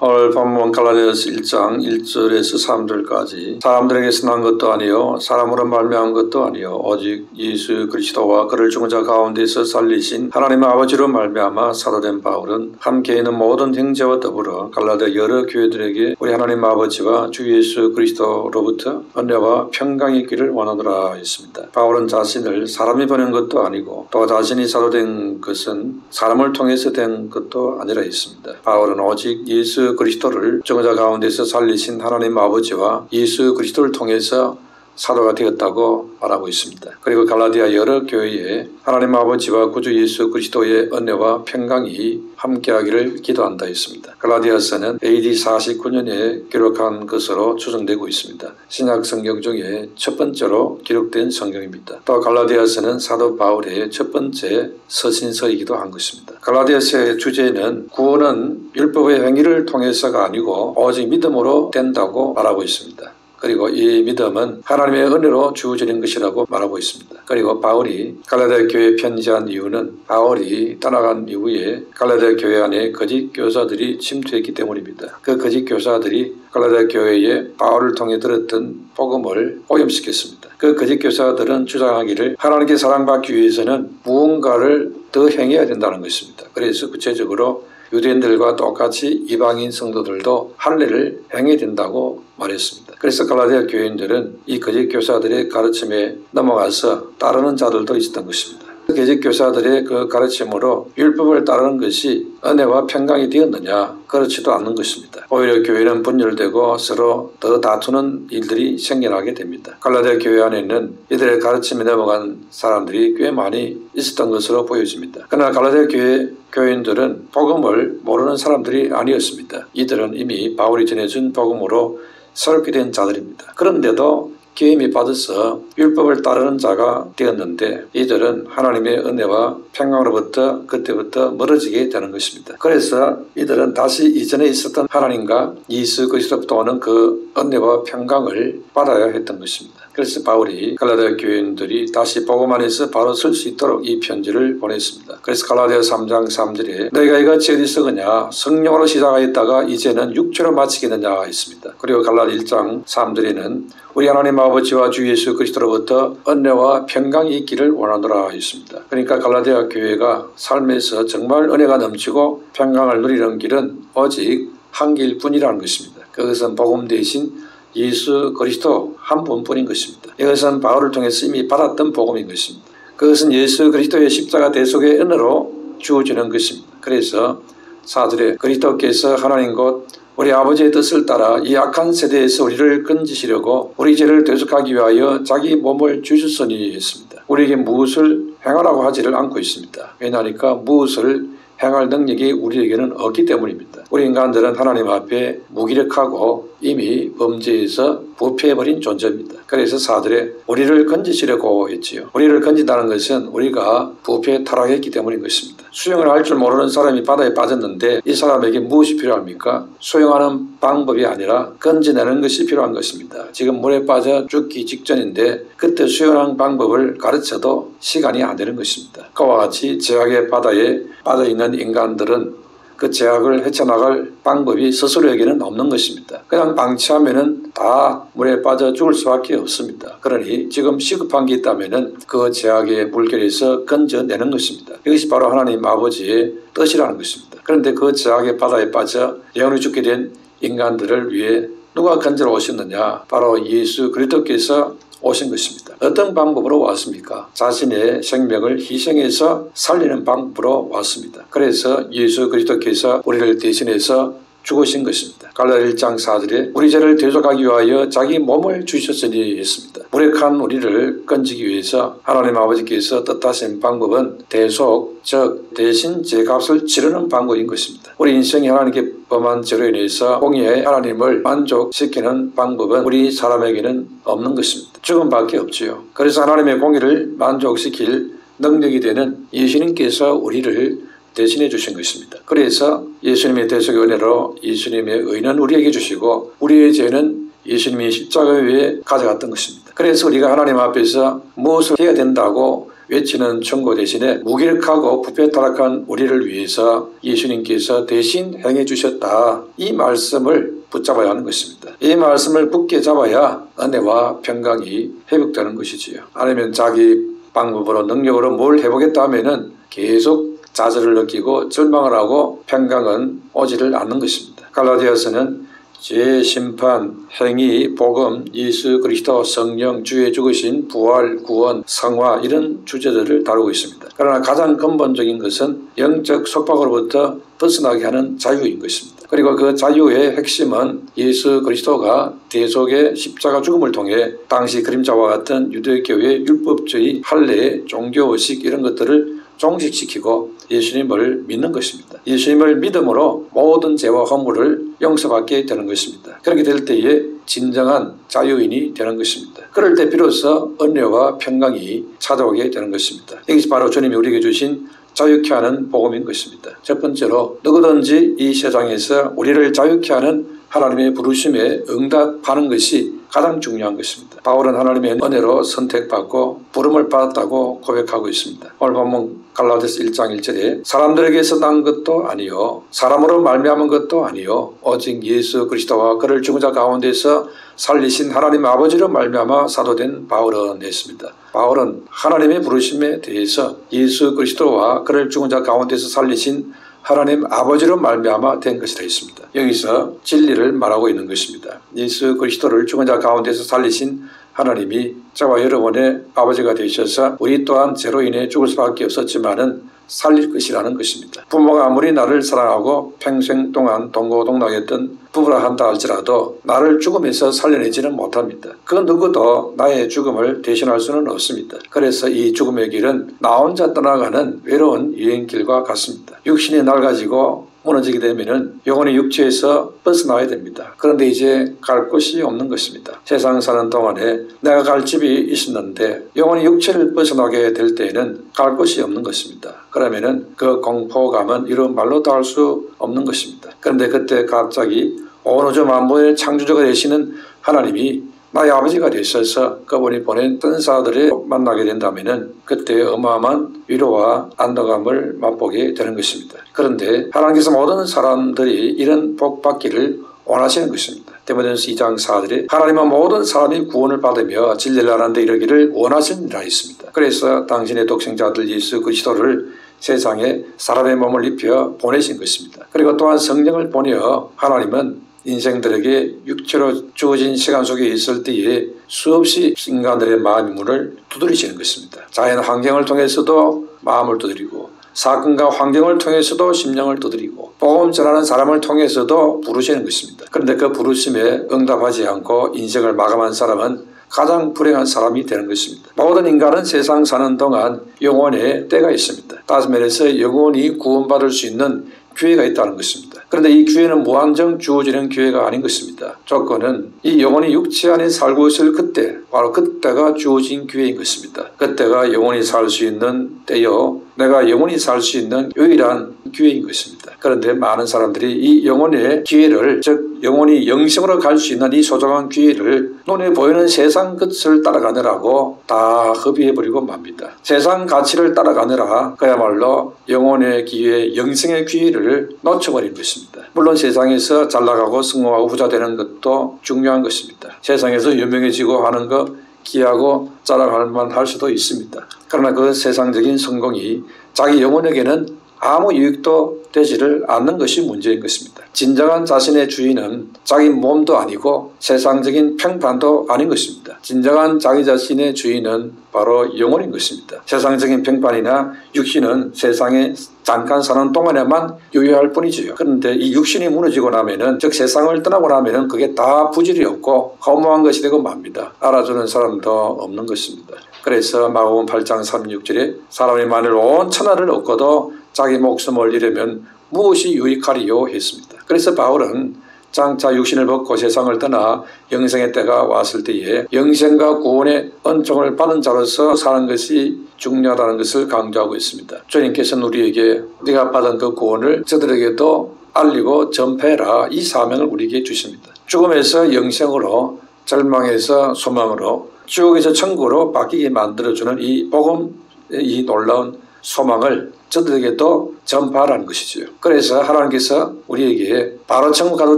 오늘 본문 갈라디아서 1장 1절에서 3절까지 사람들에게서 난 것도 아니요 사람으로 말미암은 것도 아니요 오직 예수 그리스도와 그를 죽은 자 가운데서 살리신 하나님의 아버지로 말미암아 사도된 바울은 함께 있는 모든 형제와 더불어 갈라디아 여러 교회들에게 우리 하나님 아버지와 주 예수 그리스도로부터 은혜와 평강이 있기를 원하노라 했습니다. 바울은 자신을 사람이 보낸 것도 아니고 또 자신이 사도된 것은 사람을 통해서 된 것도 아니라 했습니다. 바울은 오직 예수 그리스도를 죽은 자 가운데서 살리신 하나님 아버지와 예수 그리스도를 통해서 사도가 되었다고 말하고 있습니다. 그리고 갈라디아 여러 교회에 하나님 아버지와 구주 예수 그리스도의 은혜와 평강이 함께하기를 기도한다 했습니다. 갈라디아서는 AD 49년에 기록한 것으로 추정되고 있습니다. 신약 성경 중에 첫 번째로 기록된 성경입니다. 또 갈라디아서는 사도 바울의 첫 번째 서신서이기도 한 것입니다. 갈라디아서의 주제는 구원은 율법의 행위를 통해서가 아니고 오직 믿음으로 된다고 말하고 있습니다. 그리고 이 믿음은 하나님의 은혜로 주어지는 것이라고 말하고 있습니다. 그리고 바울이 갈라디아 교회에 편지한 이유는 바울이 떠나간 이후에 갈라디아 교회 안에 거짓 교사들이 침투했기 때문입니다. 그 거짓 교사들이 갈라디아 교회에 바울을 통해 들었던 복음을 오염시켰습니다. 그 거짓 교사들은 주장하기를 하나님께 사랑받기 위해서는 무언가를 더 행해야 된다는 것입니다. 그래서 구체적으로 유대인들과 똑같이 이방인 성도들도 할례를 행해야 된다고 말했습니다. 그래서 갈라디아 교인들은 이 거짓 교사들의 가르침에 넘어가서 따르는 자들도 있었던 것입니다. 거짓 교사들의 그 가르침으로 율법을 따르는 것이 은혜와 평강이 되었느냐? 그렇지도 않는 것입니다. 오히려 교회는 분열되고 서로 더 다투는 일들이 생겨나게 됩니다. 갈라디아 교회 안에는 이들의 가르침에 넘어간 사람들이 꽤 많이 있었던 것으로 보여집니다. 그러나 갈라디아 교회 교인들은 복음을 모르는 사람들이 아니었습니다. 이들은 이미 바울이 전해준 복음으로 새롭게 된 자들입니다. 그런데도 계임이 받아서 율법을 따르는 자가 되었는데 이들은 하나님의 은혜와 평강으로부터 그때부터 멀어지게 되는 것입니다. 그래서 이들은 다시 이전에 있었던 하나님과 예수 그리스도로부터 오는 그 은혜와 평강을 받아야 했던 것입니다. 그래서 바울이 갈라디아 교인들이 다시 복음 안에서 바로 설 수 있도록 이 편지를 보냈습니다. 그래서 갈라디아 3장 3절에 너희가 이같이 어리석으냐 성령으로 시작하였다가 이제는 육체로 마치겠느냐 했습니다. 그리고 갈라디아 1장 3절에는 우리 하나님 아버지와 주 예수 그리스도로부터 은혜와 평강이 있기를 원하노라 했습니다. 그러니까 갈라디아 교회가 삶에서 정말 은혜가 넘치고 평강을 누리는 길은 오직 한 길뿐이라는 것입니다. 그것은 복음 대신 예수 그리스도 한 분뿐인 것입니다. 이것은 바울을 통해서 이미 받았던 복음인 것입니다. 그것은 예수 그리스도의 십자가 대속의 은혜로 주어지는 것입니다. 그래서 4절에 그리스도께서 하나님 곧 우리 아버지의 뜻을 따라 이 악한 세대에서 우리를 건지시려고 우리 죄를 대속하기 위하여 자기 몸을 주셨으니 했습니다. 우리에게 무엇을 행하라고 하지를 않고 있습니다. 왜냐하니까 무엇을 행할 능력이 우리에게는 없기 때문입니다. 우리 인간들은 하나님 앞에 무기력하고 이미 범죄에서 부패해버린 존재입니다. 그래서 4절에 우리를 건지시려고 했지요. 우리를 건진다는 것은 우리가 부패에 타락했기 때문인 것입니다. 수영을 할 줄 모르는 사람이 바다에 빠졌는데 이 사람에게 무엇이 필요합니까? 수영하는 방법이 아니라 건져내는 것이 필요한 것입니다. 지금 물에 빠져 죽기 직전인데 그때 수영하는 방법을 가르쳐도 시간이 안 되는 것입니다. 그와 같이 죄악의 바다에 빠져있는 인간들은 그 죄악을 헤쳐나갈 방법이 스스로에게는 없는 것입니다. 그냥 방치하면은 다 물에 빠져 죽을 수밖에 없습니다. 그러니 지금 시급한 게 있다면은 그 죄악의 물결에서 건져내는 것입니다. 이것이 바로 하나님 아버지의 뜻이라는 것입니다. 그런데 그 죄악의 바다에 빠져 영원히 죽게 된 인간들을 위해 누가 건져 오셨느냐? 바로 예수 그리스도께서 오신 것입니다. 어떤 방법으로 왔습니까? 자신의 생명을 희생해서 살리는 방법으로 왔습니다. 그래서 예수 그리스도께서 우리를 대신해서 죽으신 것입니다. 갈라디아 1장 4절에 우리 죄를 대속하기 위하여 자기 몸을 주셨으니 했습니다. 무력한 우리를 건지기 위해서 하나님 아버지께서 뜻하신 방법은 대속, 즉 대신 죄값을 치르는 방법인 것입니다. 우리 인생이 하나님께 범한 죄로 인해서 공의의 하나님을 만족시키는 방법은 우리 사람에게는 없는 것입니다. 죽음밖에 없지요. 그래서 하나님의 공의를 만족시킬 능력이 되는 예수님께서 우리를 대신해 주신 것입니다. 그래서 예수님의 대속의 은혜로 예수님의 의는 우리에게 주시고 우리의 죄는 예수님이 십자가 위에 가져갔던 것입니다. 그래서 우리가 하나님 앞에서 무엇을 해야 된다고 외치는 충고 대신에 무기력하고 부패 타락한 우리를 위해서 예수님께서 대신 행해 주셨다. 이 말씀을 붙잡아야 하는 것입니다. 이 말씀을 굳게 잡아야 은혜와 평강이 회복되는 것이지요. 아니면 자기 방법으로 능력으로 뭘 해보겠다 하면은 계속 좌절을 느끼고 절망을 하고 평강은 오지를 않는 것입니다. 갈라디아서는 죄, 심판, 행위, 복음, 예수 그리스도, 성령, 주의 죽으신 부활, 구원, 성화 이런 주제들을 다루고 있습니다. 그러나 가장 근본적인 것은 영적 속박으로부터 벗어나게 하는 자유인 것입니다. 그리고 그 자유의 핵심은 예수 그리스도가 대속의 십자가 죽음을 통해 당시 그림자와 같은 유대교회의 율법주의, 할례, 종교의식 이런 것들을 종식시키고 예수님을 믿는 것입니다. 예수님을 믿음으로 모든 죄와 허물을 용서받게 되는 것입니다. 그렇게 될 때에 진정한 자유인이 되는 것입니다. 그럴 때 비로소 은혜와 평강이 찾아오게 되는 것입니다. 이것이 바로 주님이 우리에게 주신 자유케 하는 복음인 것입니다. 첫 번째로 누구든지 이 세상에서 우리를 자유케 하는 하나님의 부르심에 응답하는 것이 가장 중요한 것입니다. 바울은 하나님의 은혜로 선택받고 부름을 받았다고 고백하고 있습니다. 오늘 본문 갈라디아서 1장 1절에 사람들에게서 난 것도 아니요 사람으로 말미암은 것도 아니요 오직 예수 그리스도와 그를 죽은 자 가운데서 살리신 하나님 아버지로 말미암아 사도된 바울은 했습니다. 바울은 하나님의 부르심에 대해서 예수 그리스도와 그를 죽은 자 가운데서 살리신 하나님 아버지로 말미암아 된 것이라 했습니다. 여기서 진리를 말하고 있는 것입니다. 예수 그리스도를 죽은 자 가운데서 살리신 하나님이 저와 여러분의 아버지가 되셔서 우리 또한 죄로 인해 죽을 수밖에 없었지만은 살릴 것이라는 것입니다. 부모가 아무리 나를 사랑하고 평생 동안 동고동락했던 부부라 한다 할지라도 나를 죽음에서 살려내지는 못합니다. 그 누구도 나의 죽음을 대신할 수는 없습니다. 그래서 이 죽음의 길은 나 혼자 떠나가는 외로운 여행길과 같습니다. 육신이 낡아지고 무너지게 되면은 영혼의 육체에서 벗어나야 됩니다. 그런데 이제 갈 곳이 없는 것입니다. 세상 사는 동안에 내가 갈 집이 있었는데 영혼의 육체를 벗어나게 될 때에는 갈 곳이 없는 것입니다. 그러면은 그 공포감은 이런 말로 다 할 수 없는 것입니다. 그런데 그때 갑자기 온 우주 만물의 창조주가 되시는 하나님이 나의 아버지가 되셔서 그분이 보낸 천사들을 만나게 된다면은 그때 어마어마한 위로와 안도감을 맛보게 되는 것입니다. 그런데 하나님께서 모든 사람들이 이런 복 받기를 원하시는 것입니다. 디모데전서 2장 4절에 하나님은 모든 사람이 구원을 받으며 진리를 아는 데 이르기를 원하시니라 했습니다. 그래서 당신의 독생자들 예수 그리스도를 세상에 사람의 몸을 입혀 보내신 것입니다. 그리고 또한 성령을 보내어 하나님은 인생들에게 육체로 주어진 시간 속에 있을 때에 수없이 인간들의 마음의 문을 두드리시는 것입니다. 자연 환경을 통해서도 마음을 두드리고 사건과 환경을 통해서도 심령을 두드리고 복음 전하는 사람을 통해서도 부르시는 것입니다. 그런데 그 부르심에 응답하지 않고 인생을 마감한 사람은 가장 불행한 사람이 되는 것입니다. 모든 인간은 세상 사는 동안 영혼의 때가 있습니다. 다시 말해서 영혼이 구원받을 수 있는 기회가 있다는 것입니다. 그런데 이 기회는 무한정 주어지는 기회가 아닌 것입니다. 조건은 이 영혼이 육체 안에 살고 있을 그때, 바로 그때가 주어진 기회인 것입니다. 그때가 영혼이 살 수 있는 때요, 내가 영혼이 살 수 있는 유일한 기회인 것입니다. 그런데 많은 사람들이 이 영혼의 기회를, 즉 영혼이 영생으로 갈 수 있는 이 소중한 기회를 눈에 보이는 세상 것을 따라가느라고 다 허비해버리고 맙니다. 세상 가치를 따라가느라 그야말로 영혼의 기회, 영생의 기회를 놓쳐버린 것입니다. 물론 세상에서 잘나가고 성공하고 부자 되는 것도 중요한 것입니다. 세상에서 유명해지고 하는 것 기하고 자랑할 만할 수도 있습니다. 그러나 그 세상적인 성공이 자기 영혼에게는 아무 유익도 되지를 않는 것이 문제인 것입니다. 진정한 자신의 주인은 자기 몸도 아니고 세상적인 평판도 아닌 것입니다. 진정한 자기 자신의 주인은 바로 영혼인 것입니다. 세상적인 평판이나 육신은 세상에 잠깐 사는 동안에만 유효할 뿐이지요. 그런데 이 육신이 무너지고 나면은, 즉 세상을 떠나고 나면은 그게 다 부질이 없고 허무한 것이 되고 맙니다. 알아주는 사람도 없는 것입니다. 그래서 마가복음 8장 36절에 사람이 만일 온 천하를 얻고도 자기 목숨을 잃으면 무엇이 유익하리요 했습니다. 그래서 바울은 장차 육신을 벗고 세상을 떠나 영생의 때가 왔을 때에 영생과 구원의 은총을 받은 자로서 사는 것이 중요하다는 것을 강조하고 있습니다. 주님께서는 우리에게 우리가 받은 그 구원을 저들에게도 알리고 전폐해라, 이 사명을 우리에게 주십니다. 죽음에서 영생으로, 절망에서 소망으로, 지옥에서 천국으로 바뀌게 만들어주는 이 복음 이 놀라운 소망을 저들에게도 전파하라는 것이지요. 그래서 하나님께서 우리에게 바로 천국 가도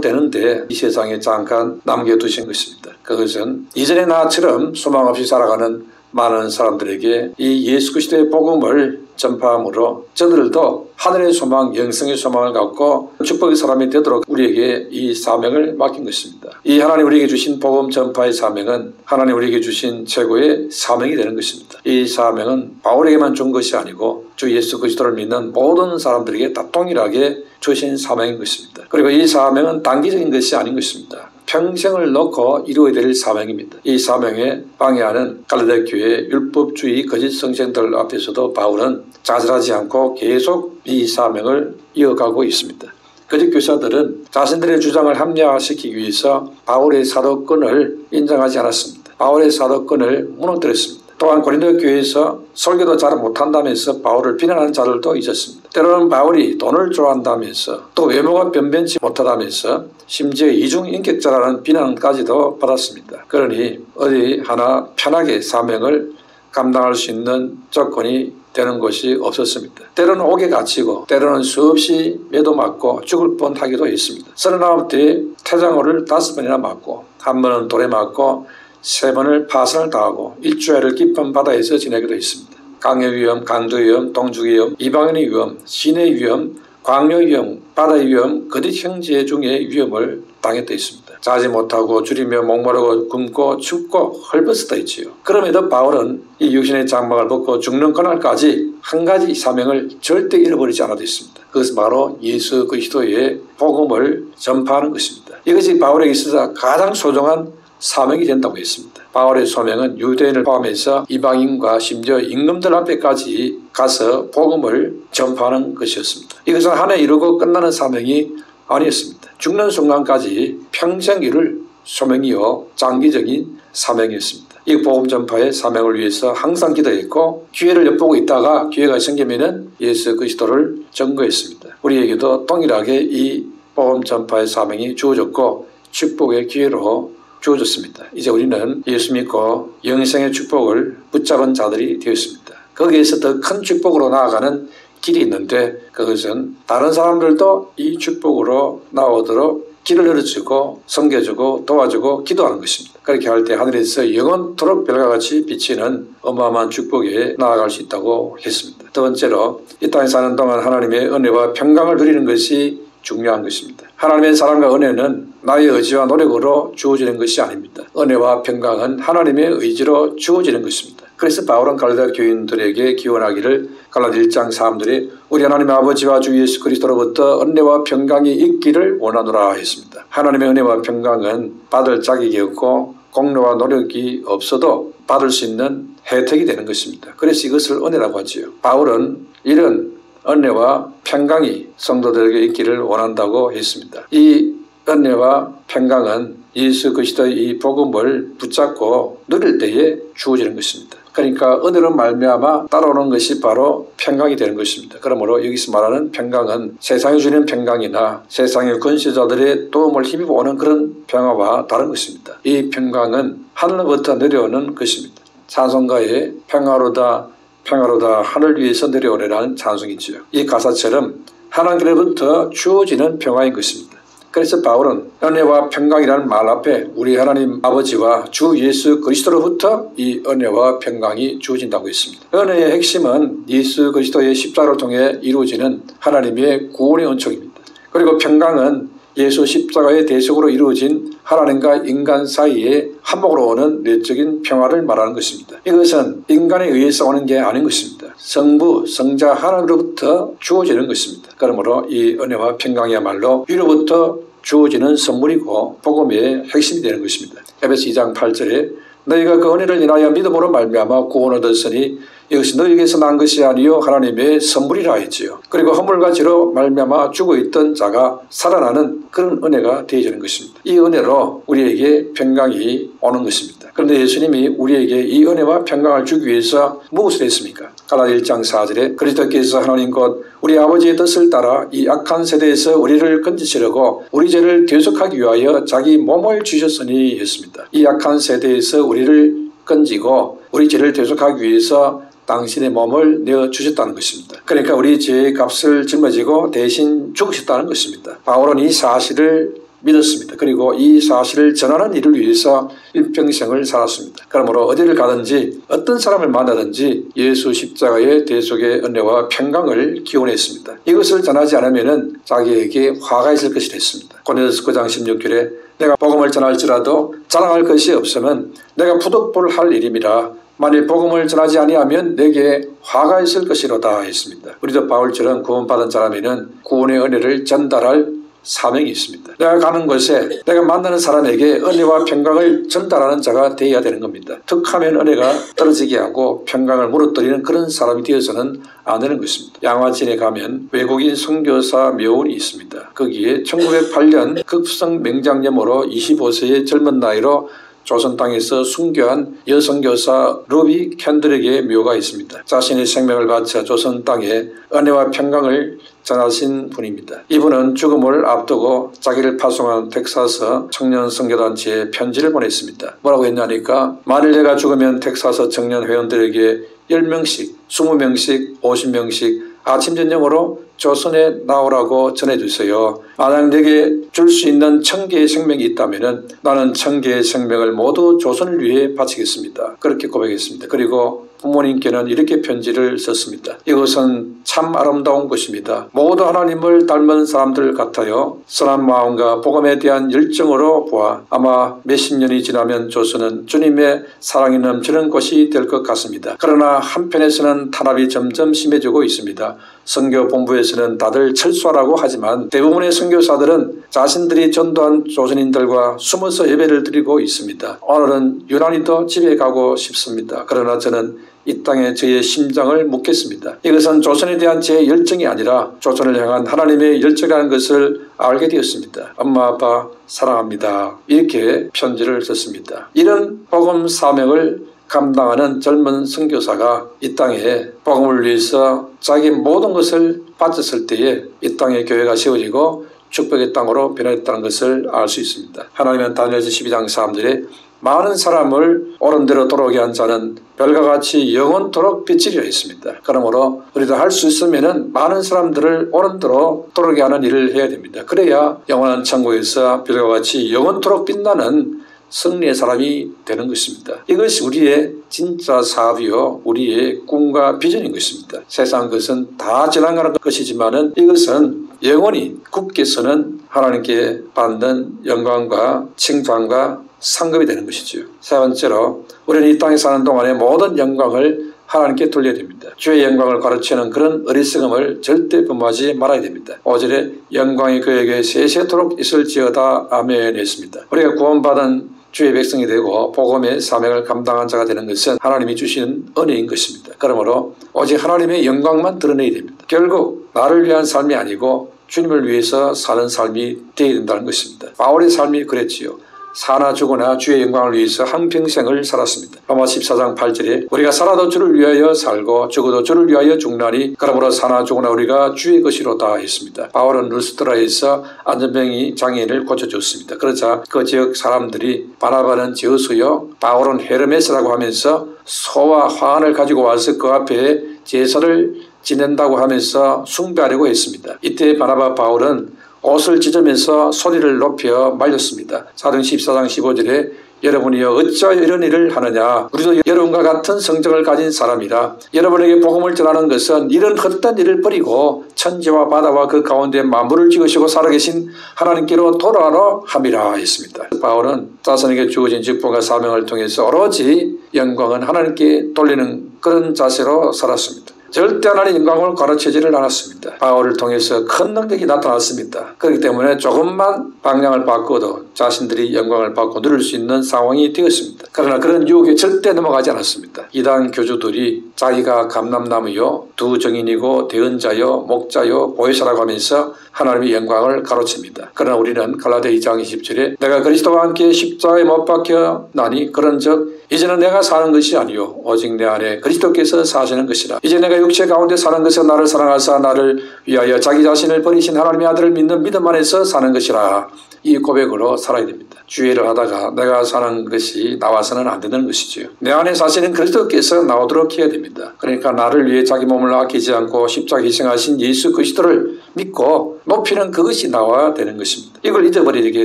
되는데 이 세상에 잠깐 남겨두신 것입니다. 그것은 이전의 나처럼 소망 없이 살아가는 많은 사람들에게 이 예수 그리스도의 복음을 전파함으로 저들도 하늘의 소망, 영생의 소망을 갖고 축복의 사람이 되도록 우리에게 이 사명을 맡긴 것입니다. 이 하나님 우리에게 주신 복음 전파의 사명은 하나님 우리에게 주신 최고의 사명이 되는 것입니다. 이 사명은 바울에게만 준 것이 아니고 주 예수 그리스도를 믿는 모든 사람들에게 다 동일하게 주신 사명인 것입니다. 그리고 이 사명은 단기적인 것이 아닌 것입니다. 평생을 놓고 이루어야 될 사명입니다. 이 사명에 방해하는 갈라디아 교회 율법주의 거짓 성생들 앞에서도 바울은 좌절하지 않고 계속 이 사명을 이어가고 있습니다. 거짓 교사들은 자신들의 주장을 합리화시키기 위해서 바울의 사도권을 인정하지 않았습니다. 바울의 사도권을 무너뜨렸습니다. 또한 고린도 교회에서 설교도 잘 못한다면서 바울을 비난하는 자들도 있었습니다. 때로는 바울이 돈을 좋아한다면서 또 외모가 변변치 못하다면서 심지어 이중인격자라는 비난까지도 받았습니다. 그러니 어디 하나 편하게 사명을 감당할 수 있는 조건이 되는 것이 없었습니다. 때로는 옥에 갇히고 때로는 수없이 매도 맞고 죽을 뻔하기도 했습니다. 39대 태장호를 5번이나 맞고 한 번은 돌에 맞고 3번을 파선을 당하고 일주일을 깊은 바다에서 지내기도 했습니다. 강의 위험, 강도 위험, 동죽 위험, 이방인의 위험, 신의 위험, 광야 위험, 바다의 위험, 거짓 형제 중에 위험을 당했다 했습니다. 자지 못하고 줄이며 목마르고 굶고 춥고 헐벗었다 했지요. 그럼에도 바울은 이 육신의 장막을 벗고 죽는 그날까지 한 가지 사명을 절대 잃어버리지 않아도 했습니다. 그것은 바로 예수 그리스도의 복음을 전파하는 것입니다. 이것이 바울에게 있어서 가장 소중한 사명이 된다고 했습니다. 바울의 소명은 유대인을 포함해서 이방인과 심지어 임금들 앞에까지 가서 복음을 전파하는 것이었습니다. 이것은 한 해 이루고 끝나는 사명이 아니었습니다. 죽는 순간까지 평생 이룰 소명이요 장기적인 사명이었습니다. 이 복음 전파의 사명을 위해서 항상 기도했고 기회를 엿보고 있다가 기회가 생기면 예수 그리스도를 전거했습니다. 우리에게도 동일하게 이 복음 전파의 사명이 주어졌고 축복의 기회로 주어졌습니다. 이제 우리는 예수 믿고 영생의 축복을 붙잡은 자들이 되었습니다. 거기에서 더 큰 축복으로 나아가는 길이 있는데 그것은 다른 사람들도 이 축복으로 나오도록 길을 열어주고 섬겨주고 도와주고 기도하는 것입니다. 그렇게 할 때 하늘에서 영원토록 별과 같이 비치는 어마어마한 축복에 나아갈 수 있다고 했습니다. 두 번째로 이 땅에 사는 동안 하나님의 은혜와 평강을 누리는 것이 중요한 것입니다. 하나님의 사랑과 은혜는 나의 의지와 노력으로 주어지는 것이 아닙니다. 은혜와 평강은 하나님의 의지로 주어지는 것입니다. 그래서 바울은 갈라디아 교인들에게 기원하기를 갈라디아 1장 3절에 우리 하나님의 아버지와 주 예수 그리스도로부터 은혜와 평강이 있기를 원하노라 했습니다. 하나님의 은혜와 평강은 받을 자격이 없고 공로와 노력이 없어도 받을 수 있는 혜택이 되는 것입니다. 그래서 이것을 은혜라고 하지요. 바울은 이런 은혜와 평강이 성도들에게 있기를 원한다고 했습니다. 이 은혜와 평강은 예수 그리스도의 이 복음을 붙잡고 누릴 때에 주어지는 것입니다. 그러니까 은혜로 말미암아 따라오는 것이 바로 평강이 되는 것입니다. 그러므로 여기서 말하는 평강은 세상이 주는 평강이나 세상의 권세자들의 도움을 힘입어 오는 그런 평화와 다른 것입니다. 이 평강은 하늘로부터 내려오는 것입니다. 찬송가에 평화로다 평화로다 하늘 위에서 내려오리라는 찬송이지요. 이 가사처럼 하나님께로부터 주어지는 평화인 것입니다. 그래서 바울은 은혜와 평강이라는 말 앞에 우리 하나님 아버지와 주 예수 그리스도로부터 이 은혜와 평강이 주어진다고 했습니다. 은혜의 핵심은 예수 그리스도의 십자가를 통해 이루어지는 하나님의 구원의 은총입니다. 그리고 평강은 예수 십자가의 대속으로 이루어진 하나님과 인간 사이에 한목으로 오는 내적인 평화를 말하는 것입니다. 이것은 인간에 의해서 오는 게 아닌 것입니다. 성부, 성자 하나님으로부터 주어지는 것입니다. 그러므로 이 은혜와 평강이야말로 위로부터 주어지는 선물이고 복음의 핵심이 되는 것입니다. 에베소 2장 8절에 너희가 그 은혜를 인하여 믿음으로 말미암아 구원을 얻었으니 이것이 너희에게서 난 것이 아니요 하나님의 선물이라 했지요. 그리고 허물과 죄로 말미암아 죽어있던 자가 살아나는 그런 은혜가 되어지는 것입니다. 이 은혜로 우리에게 평강이 오는 것입니다. 그런데 예수님이 우리에게 이 은혜와 평강을 주기 위해서 무엇을 했습니까? 갈라디아 1장 4절에 그리스도께서 하나님 곧 우리 아버지의 뜻을 따라 이 악한 세대에서 우리를 건지시려고 우리 죄를 대속하기 위하여 자기 몸을 주셨으니 했습니다. 이 악한 세대에서 우리를 건지고 우리 죄를 대속하기 위해서 당신의 몸을 내어주셨다는 것입니다. 그러니까 우리 죄의 값을 짊어지고 대신 죽으셨다는 것입니다. 바울은 이 사실을 믿었습니다. 그리고 이 사실을 전하는 일을 위해서 일평생을 살았습니다. 그러므로 어디를 가든지 어떤 사람을 만나든지 예수 십자가의 대속의 은혜와 평강을 기원했습니다. 이것을 전하지 않으면 자기에게 화가 있을 것이 됐습니다. 고린도서 9장 16절에 내가 복음을 전할지라도 자랑할 것이 없으면 내가 부득불 할 일임이라. 만일 복음을 전하지 아니하면 내게 화가 있을 것이로다 했습니다. 우리도 바울처럼 구원받은 사람에는 구원의 은혜를 전달할 사명이 있습니다. 내가 가는 곳에 내가 만나는 사람에게 은혜와 평강을 전달하는 자가 되어야 되는 겁니다. 툭하면 은혜가 떨어지게 하고 평강을 무너뜨리는 그런 사람이 되어서는 안 되는 것입니다. 양화진에 가면 외국인 선교사 묘원이 있습니다. 거기에 1908년 급성 맹장염으로 25세의 젊은 나이로 조선 땅에서 순교한 여선교사 루비 캔들에게 묘가 있습니다. 자신의 생명을 바쳐 조선 땅에 은혜와 평강을 전하신 분입니다. 이분은 죽음을 앞두고 자기를 파송한 텍사스 청년 선교단체에 편지를 보냈습니다. 뭐라고 했냐니까 만일 내가 죽으면 텍사스 청년 회원들에게 10명씩, 20명씩, 50명씩 아침 저녁으로 조선에 나오라고 전해주세요. 만약 내게 줄 수 있는 1000개의 생명이 있다면 나는 1000개의 생명을 모두 조선을 위해 바치겠습니다. 그렇게 고백했습니다. 그리고 부모님께는 이렇게 편지를 썼습니다. 이것은 참 아름다운 것입니다. 모두 하나님을 닮은 사람들 같아요. 선한 마음과 복음에 대한 열정으로 보아 아마 몇십 년이 지나면 조선은 주님의 사랑이 넘치는 곳이 될 것 같습니다. 그러나 한편에서는 탄압이 점점 심해지고 있습니다. 선교 본부에서는 다들 철수하라고 하지만 대부분의 선교사들은 자신들이 전도한 조선인들과 숨어서 예배를 드리고 있습니다. 오늘은 유난히도 집에 가고 싶습니다. 그러나 저는 이 땅에 저의 심장을 묻겠습니다. 이것은 조선에 대한 제 열정이 아니라 조선을 향한 하나님의 열정이라는 것을 알게 되었습니다. 엄마 아빠 사랑합니다. 이렇게 편지를 썼습니다. 이런 복음 사명을 감당하는 젊은 선교사가 이 땅에 복음을 위해서 자기 모든 것을 바쳤을 때에 이 땅에 교회가 세워지고 축복의 땅으로 변했다는 것을 알 수 있습니다. 하나님은 다니엘서 12장 3절에 많은 사람을 옳은 대로 돌아오게 한 자는 별과 같이 영원토록 비치리라 했습니다. 그러므로 우리도 할 수 있으면 많은 사람들을 옳은 대로 돌아오게 하는 일을 해야 됩니다. 그래야 영원한 천국에서 별과 같이 영원토록 빛나는 승리의 사람이 되는 것입니다. 이것이 우리의 진짜 사업이요 우리의 꿈과 비전인 것입니다. 세상 것은 다 지나가는 것이지만 이것은 영원히 굳게 서는 하나님께 받는 영광과 칭찬과 상급이 되는 것이죠. 세 번째로 우리는 이 땅에 사는 동안에 모든 영광을 하나님께 돌려야 됩니다. 주의 영광을 가르치는 그런 어리석음을 절대 범하지 말아야 됩니다. 5절에 영광이 그에게 세세토록 있을지어다 아멘 했습니다. 우리가 구원받은 주의 백성이 되고 복음의 사명을 감당한 자가 되는 것은 하나님이 주시는 은혜인 것입니다. 그러므로 오직 하나님의 영광만 드러내야 됩니다. 결국 나를 위한 삶이 아니고 주님을 위해서 사는 삶이 되어야 된다는 것입니다. 바울의 삶이 그랬지요. 사나 죽으나 주의 영광을 위해서 한평생을 살았습니다. 로마 14장 8절에 우리가 살아도 주를 위하여 살고 죽어도 주를 위하여 죽나니 그러므로 사나 죽으나 우리가 주의 것이로다 했습니다. 바울은 루스트라에서 안전병이 장애인을 고쳐줬습니다. 그러자 그 지역 사람들이 바나바는 제우스요 바울은 헤르메스라고 하면서 소와 화환을 가지고 와서 그 앞에 제사를 지낸다고 하면서 숭배하려고 했습니다. 이때 바나바 바울은 옷을 찢으면서 소리를 높여 말렸습니다. 사도행 14장 15절에 여러분이여 어찌하여 이런 일을 하느냐 우리도 여러분과 같은 성정을 가진 사람이라 여러분에게 복음을 전하는 것은 이런 헛된 일을 버리고 천지와 바다와 그 가운데 만물을 지으시고 살아계신 하나님께로 돌아가라 함이라 했습니다. 바울은 자신에게 주어진 직분과 사명을 통해서 오로지 영광은 하나님께 돌리는 그런 자세로 살았습니다. 절대 하나님의 영광을 가르치지를 않았습니다. 바울을 통해서 큰 능력이 나타났습니다. 그렇기 때문에 조금만 방향을 바꿔도 자신들이 영광을 받고 누릴 수 있는 상황이 되었습니다. 그러나 그런 유혹에 절대 넘어가지 않았습니다. 이단 교주들이 자기가 감람나무요 두 정인이고 대언자요 목자요 보혜사라고 하면서 하나님의 영광을 가르칩니다. 그러나 우리는 갈라디아 2장 20절에 내가 그리스도와 함께 십자가에 못 박혀 나니 그런즉 이제는 내가 사는 것이 아니요 오직 내 안에 그리스도께서 사시는 것이라. 이제 내가 육체 가운데 사는 것은 나를 사랑하사 나를 위하여 자기 자신을 버리신 하나님의 아들을 믿는 믿음 안에서 사는 것이라. 이 고백으로 살아야 됩니다. 주의를 하다가 내가 사는 것이 나와서는 안 되는 것이지요. 내 안에 사시는 그리스도께서 나오도록 해야 됩니다. 그러니까 나를 위해 자기 몸을 아끼지 않고 십자가 희생하신 예수 그리스도를 믿고 높이는 그것이 나와야 되는 것입니다. 이걸 잊어버리게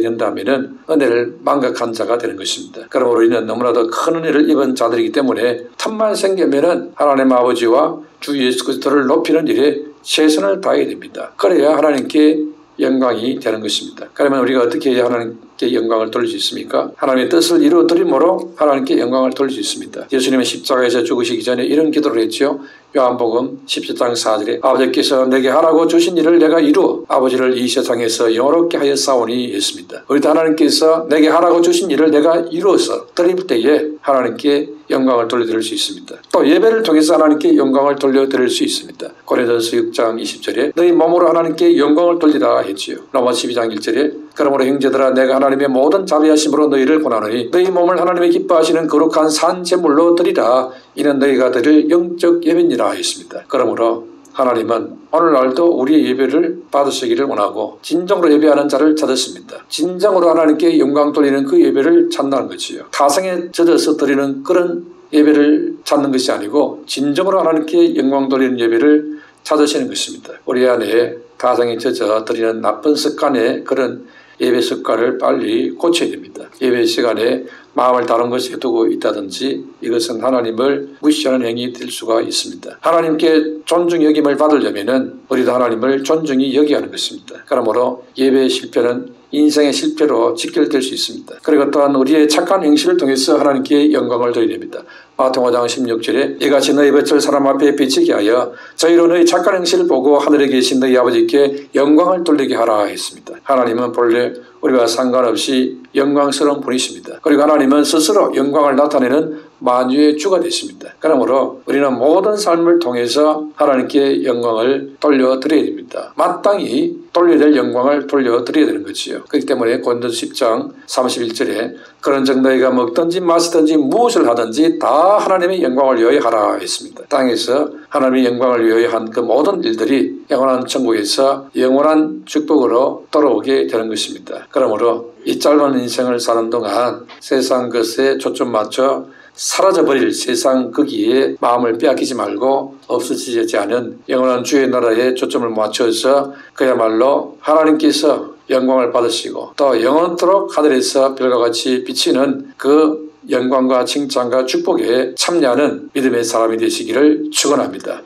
된다면 은혜를 망각한 자가 되는 것입니다. 그러므로 우리는 너무나도 큰 은혜를 입은 자들이기 때문에 틈만 생기면 하나님 아버지와 주 예수 그리스도를 높이는 일에 최선을 다해야 됩니다. 그래야 하나님께 영광이 되는 것입니다. 그러면 우리가 어떻게 해야 하나님께 영광을 돌릴 수 있습니까? 하나님의 뜻을 이루어드림으로 하나님께 영광을 돌릴 수 있습니다. 예수님은 십자가에서 죽으시기 전에 이런 기도를 했죠. 요한복음 17장 4절에 아버지께서 내게 하라고 주신 일을 내가 이루어 아버지를 이 세상에서 영화롭게 하여 싸우니 했습니다. 우리도 하나님께서 내게 하라고 주신 일을 내가 이루어서 드릴 때에 하나님께 영광을 돌려드릴 수 있습니다. 또 예배를 통해서 하나님께 영광을 돌려드릴 수 있습니다. 고린도서 6장 20절에 너희 몸으로 하나님께 영광을 돌리라 했지요. 로마 12장 1절에 그러므로 형제들아 내가 하나님의 모든 자비하심으로 너희를 권하노니 너희 몸을 하나님의 기뻐하시는 거룩한 산 제물로 드리라. 이는 너희가 드릴 영적 예배니라 했습니다. 그러므로 하나님은 오늘날도 우리의 예배를 받으시기를 원하고 진정으로 예배하는 자를 찾았습니다. 진정으로 하나님께 영광 돌리는 그 예배를 찾는 것이요. 타성에 젖어서 드리는 그런 예배를 찾는 것이 아니고 진정으로 하나님께 영광 돌리는 예배를 찾으시는 것입니다. 우리 안에 타성에 젖어 드리는 나쁜 습관의 그런 예배 습관을 빨리 고쳐야 됩니다. 예배 시간에 마음을 다른 것에 두고 있다든지 이것은 하나님을 무시하는 행위 될 수가 있습니다. 하나님께 존중 여김을 받으려면 우리도 하나님을 존중히 여기야 하는 것입니다. 그러므로 예배의 실패는 인생의 실패로 직결될 수 있습니다. 그리고 또한 우리의 착한 행실을 통해서 하나님께 영광을 드려야 됩니다. 마태복음 5장 16절에 이같이 너희 볕을 사람 앞에 비치게 하여 저희로 너희 착한 행실을 보고 하늘에 계신 너희 아버지께 영광을 돌리게 하라 했습니다. 하나님은 본래 우리와 상관없이 영광스러운 분이십니다. 그리고 하나님은 스스로 영광을 나타내는 만유의 주가 되십니다. 그러므로 우리는 모든 삶을 통해서 하나님께 영광을 돌려드려야 됩니다. 마땅히 돌려야 될 영광을 돌려드려야 되는 것이요. 그렇기 때문에 고린도서 10장 31절에 그런즉 너희가 먹든지 마시든지 무엇을 하든지 다 하나님의 영광을 위하여 하라 했습니다. 땅에서 하나님의 영광을 위하여 한 그 모든 일들이 영원한 천국에서 영원한 축복으로 돌아오게 되는 것입니다. 그러므로 이 짧은 인생을 사는 동안 세상 것에 초점 맞춰 사라져버릴 세상 거기에 마음을 빼앗기지 말고 없어지지 않은 영원한 주의 나라에 초점을 맞춰서 그야말로 하나님께서 영광을 받으시고 또 영원토록 하늘에서 별과 같이 비치는 그 영광과 칭찬과 축복에 참여하는 믿음의 사람이 되시기를 축원합니다.